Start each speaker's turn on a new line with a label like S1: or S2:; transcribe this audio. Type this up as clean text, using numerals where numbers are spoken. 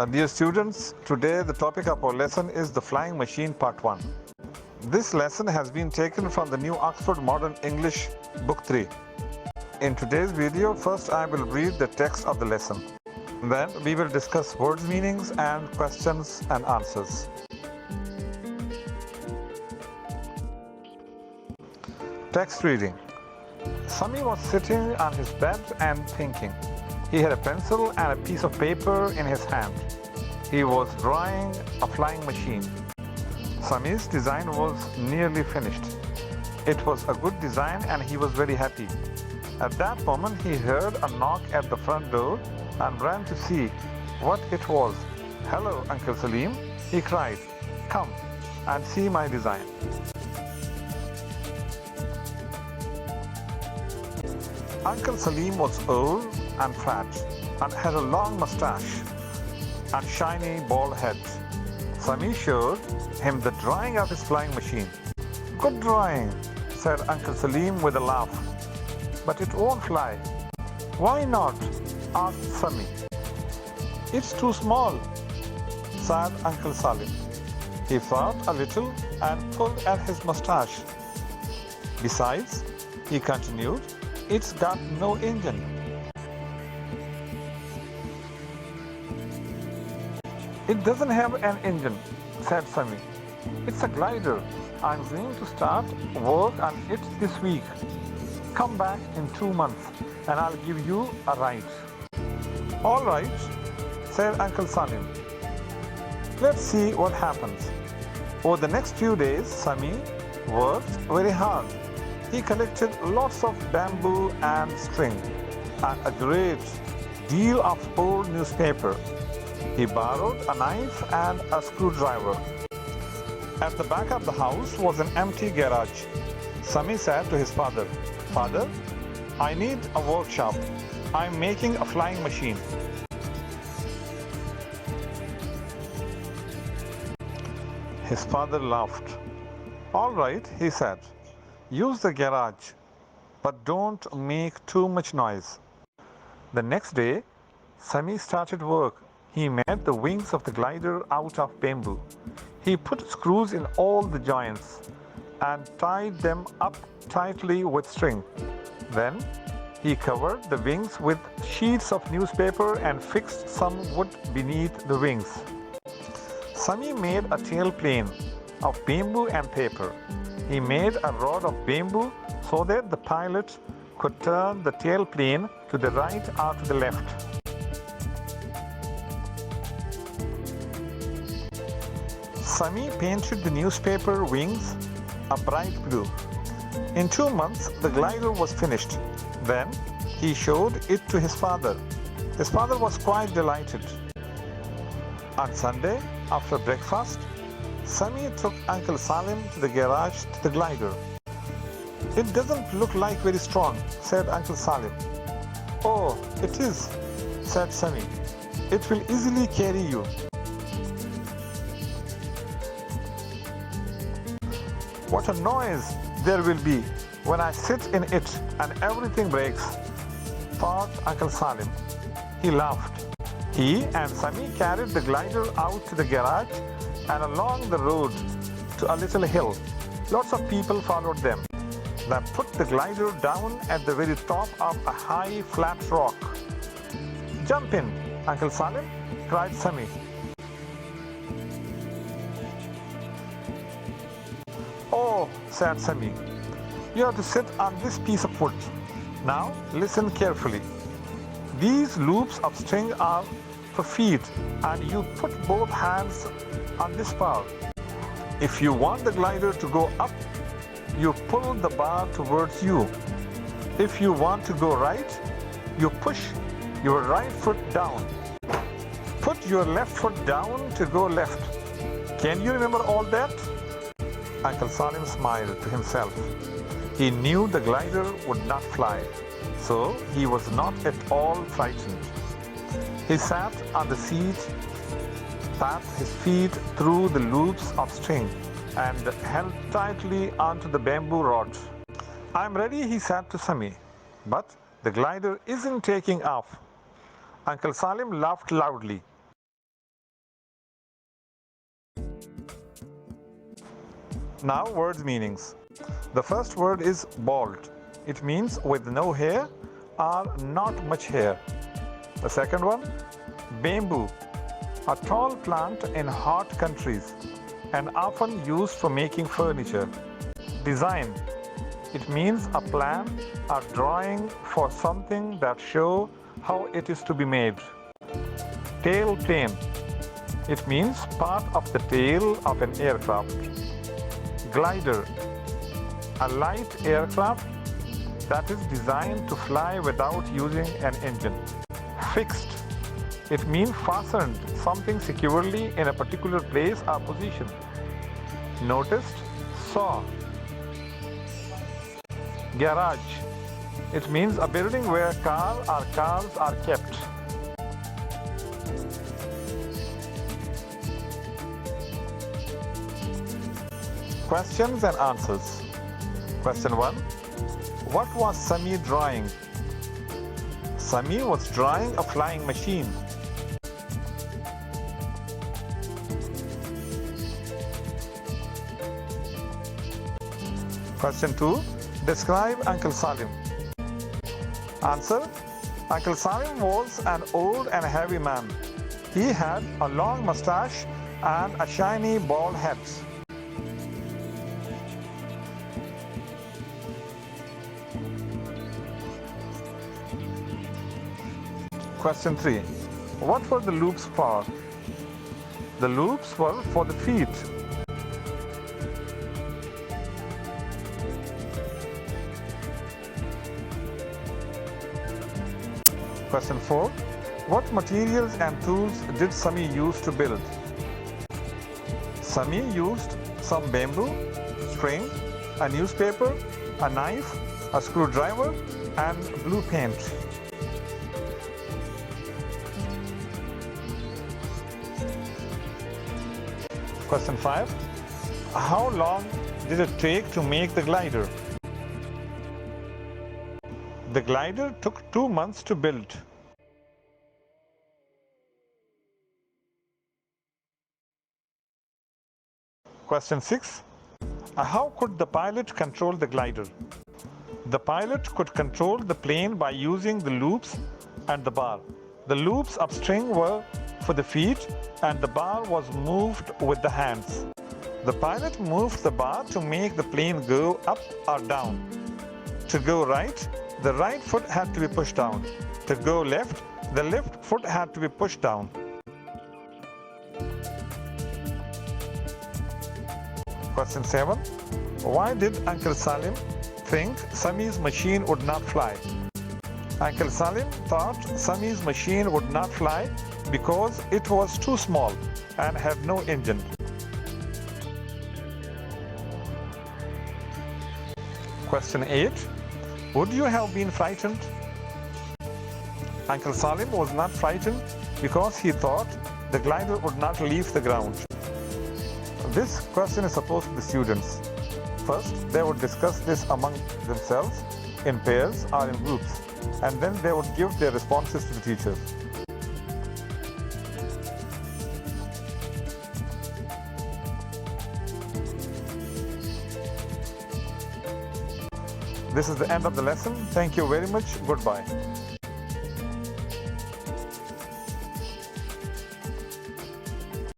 S1: Dear students, today the topic of our lesson is the flying machine part 1. This lesson has been taken from the New Oxford Modern English book 3. In today's video, first I will read the text of the lesson. Then we will discuss words meanings and questions and answers. Text reading. Sami was sitting on his bed and thinking. He had a pencil and a piece of paper in his hand. He was drawing a flying machine. Sami's design was nearly finished. It was a good design and he was very happy. At that moment he heard a knock at the front door and ran to see what it was. "Hello, Uncle Salim," he cried. "Come and see my design." Uncle Salim was old and fat and had a long moustache and shiny bald head. Sami showed him the drawing of his flying machine. "Good drawing," said Uncle Salim with a laugh. "But it won't fly." "Why not?" asked Sami. "It's too small," said Uncle Salim. He thought a little and pulled at his moustache. "Besides," he continued, "it's got no engine." "It doesn't have an engine," said Sami. "It's a glider. I'm going to start work on it this week. Come back in 2 months and I'll give you a ride." "All right," said Uncle Salim. "Let's see what happens." Over the next few days, Sami worked very hard. He collected lots of bamboo and string and a great deal of old newspaper. He borrowed a knife and a screwdriver. At the back of the house was an empty garage. Sami said to his father, "Father, I need a workshop. I'm making a flying machine." His father laughed. "All right," he said. "Use the garage, but don't make too much noise." The next day, Sami started work. He made the wings of the glider out of bamboo. He put screws in all the joints and tied them up tightly with string. Then he covered the wings with sheets of newspaper and fixed some wood beneath the wings. Sami made a tailplane of bamboo and paper. He made a rod of bamboo so that the pilot could turn the tailplane to the right or to the left. Sami painted the newspaper wings a bright blue. In 2 months, the glider was finished. Then he showed it to his father. His father was quite delighted. On Sunday, after breakfast, Sami took Uncle Salim to the garage to the glider. "It doesn't look like very strong," said Uncle Salim. "Oh, it is," said Sami. "It will easily carry you." "What a noise there will be when I sit in it and everything breaks," thought Uncle Salim. He laughed. He and Sami carried the glider out to the garage and along the road to a little hill. Lots of people followed them. They put the glider down at the very top of a high flat rock. "Jump in, Uncle Salim," cried Sami. "Oh," said Sami, "you have to sit on this piece of wood. Now listen carefully. These loops of string are for feet and you put both hands on this bar. If you want the glider to go up, you pull the bar towards you. If you want to go right, you push your right foot down. Put your left foot down to go left. Can you remember all that?" Uncle Salim smiled to himself. He knew the glider would not fly, so he was not at all frightened. He sat on the seat, tapped his feet through the loops of string, and held tightly onto the bamboo rod. "I'm ready," he said to Sami, "but the glider isn't taking off." Uncle Salim laughed loudly. Now words meanings. The first word is bald. It means with no hair or not much hair. The second one, bamboo, a tall plant in hot countries and often used for making furniture. Design, it means a plan or drawing for something that show how it is to be made. Tailplane, it means part of the tail of an aircraft. Glider, a light aircraft that is designed to fly without using an engine. Fixed, it means fastened something securely in a particular place or position. Noticed, saw. Garage, it means a building where cars are kept. Questions and answers. Question 1. What was Sami drawing? Sami was drawing a flying machine. Question 2. Describe Uncle Salim. Answer. Uncle Salim was an old and heavy man. He had a long moustache and a shiny bald head. Question 3. What were the loops for? The loops were for the feet. Question 4. What materials and tools did Sami use to build? Sami used some bamboo, string, a newspaper, a knife, a screwdriver, and blue paint. Question 5. How long did it take to make the glider? The glider took 2 months to build. Question 6. How could the pilot control the glider? The pilot could control the plane by using the loops and the bar. The loops of string were for the feet and the bar was moved with the hands. The pilot moved the bar to make the plane go up or down. To go right, the right foot had to be pushed down. To go left, the left foot had to be pushed down. Question 7. Why did Uncle Salim think Sami's machine would not fly? Uncle Salim thought Sami's machine would not fly because it was too small and had no engine. Question 8. Would you have been frightened? Uncle Salim was not frightened because he thought the glider would not leave the ground. This question is supposed to the students. First, they would discuss this among themselves in pairs or in groups, and then they would give their responses to the teachers. This is the end of the lesson. Thank you very much. Goodbye.